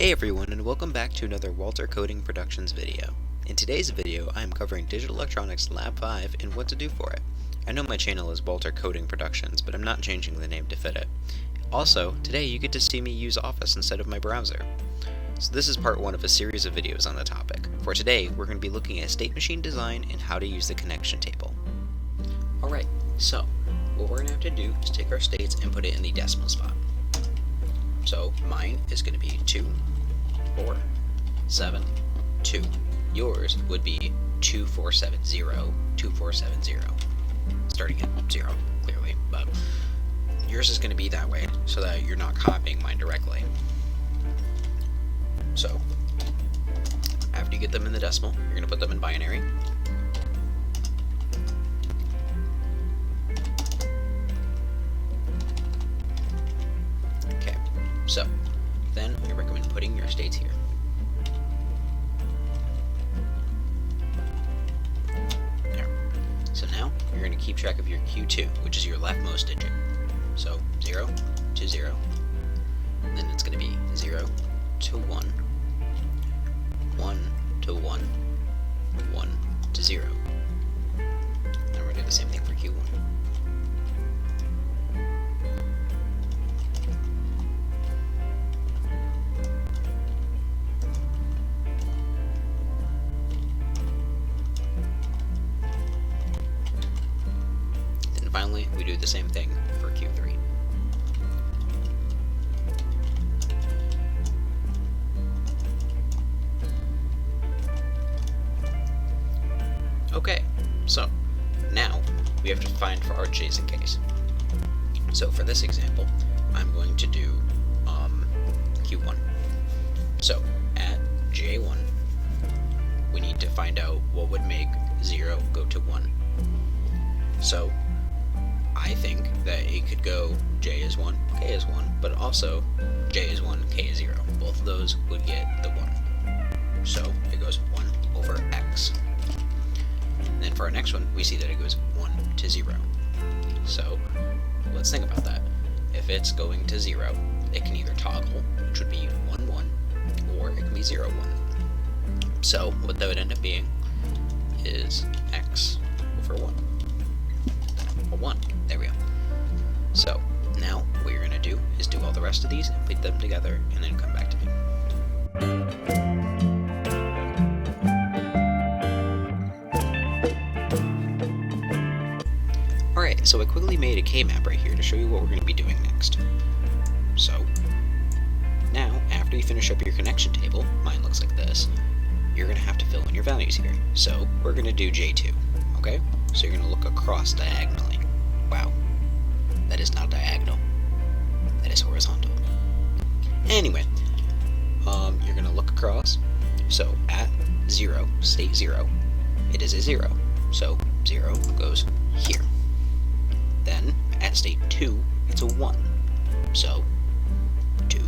Hey everyone, and welcome back to another Walter Coding Productions video. In today's video, I am covering Digital Electronics Lab 5 and what to do for it. I know my channel is Walter Coding Productions, but I'm not changing the name to fit it. Also, today you get to see me use Office instead of my browser. So this is part 1 of a series of videos on the topic. For today, we're going to be looking at state machine design and how to use the connection table. Alright, so what we're going to have to do is take our states and put it in the decimal spot. So mine is going to be 2, 4, 7, 2. Yours would be 2470, 2470. Starting at 0, clearly, but yours is going to be that way so that you're not copying mine directly. So after you get them in the decimal, you're going to put them in binary. Okay, so then I recommend putting your states here. There. So now you're going to keep track of your Q2, which is your leftmost digit. So 0 to 0. And then it's going to be 0 to 1, 1 to 1, 1 to 0. And we're going to do the same thing for Q1. Finally, we do the same thing for Q3. Okay, so now we have to find for our J's and K's. So for this example, I'm going to do Q1. So at J1, we need to find out what would make 0 go to 1. So I think that it could go J is 1, K is 1, but also J is 1, K is 0. Both of those would get the 1. So it goes 1 over X. And then for our next one, we see that it goes 1 to 0. So let's think about that. If it's going to 0, it can either toggle, which would be 1, 1, or it can be 0, 1. So what that would end up being is X over 1. 1. There we go. So now what you're going to do is do all the rest of these and put them together and then come back to me. Alright, so I quickly made a K-map right here to show you what we're going to be doing next. So now after you finish up your connection table, mine looks like this, you're going to have to fill in your values here. So we're going to do J2, okay? So you're going to look across diagonally. Wow, that is not diagonal, that is horizontal. Anyway, you're going to look across, so at 0, state 0, it is a 0, so 0 goes here. Then, at state 2, it's a 1, so 2,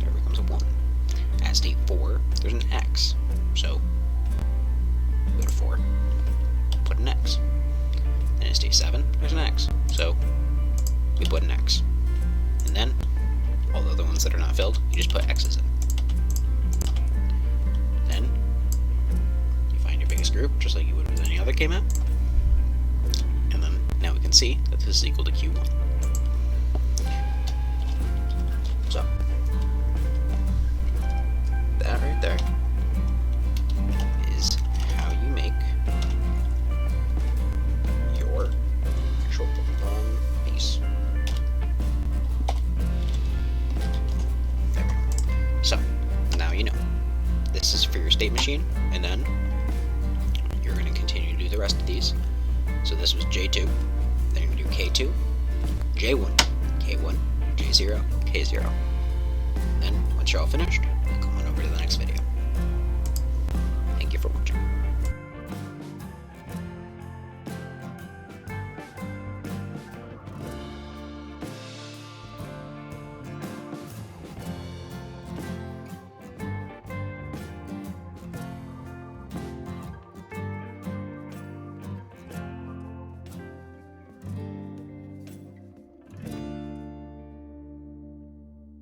there becomes a 1. At state 4, there's an X, so go to 4, put an X. And in state 7, there's an X, so we put an X. And then, all the other ones that are not filled, you just put X's in. Then, you find your biggest group, just like you would with any other K-map. And then, now we can see that this is equal to Q1. So, that right there is how you make piece. There we go. So, now you know. This is for your state machine, and then you're going to continue to do the rest of these. So this was J2, then you're going to do K2, J1, K1, J0, K0. Then, once you're all finished, come on over to the next video.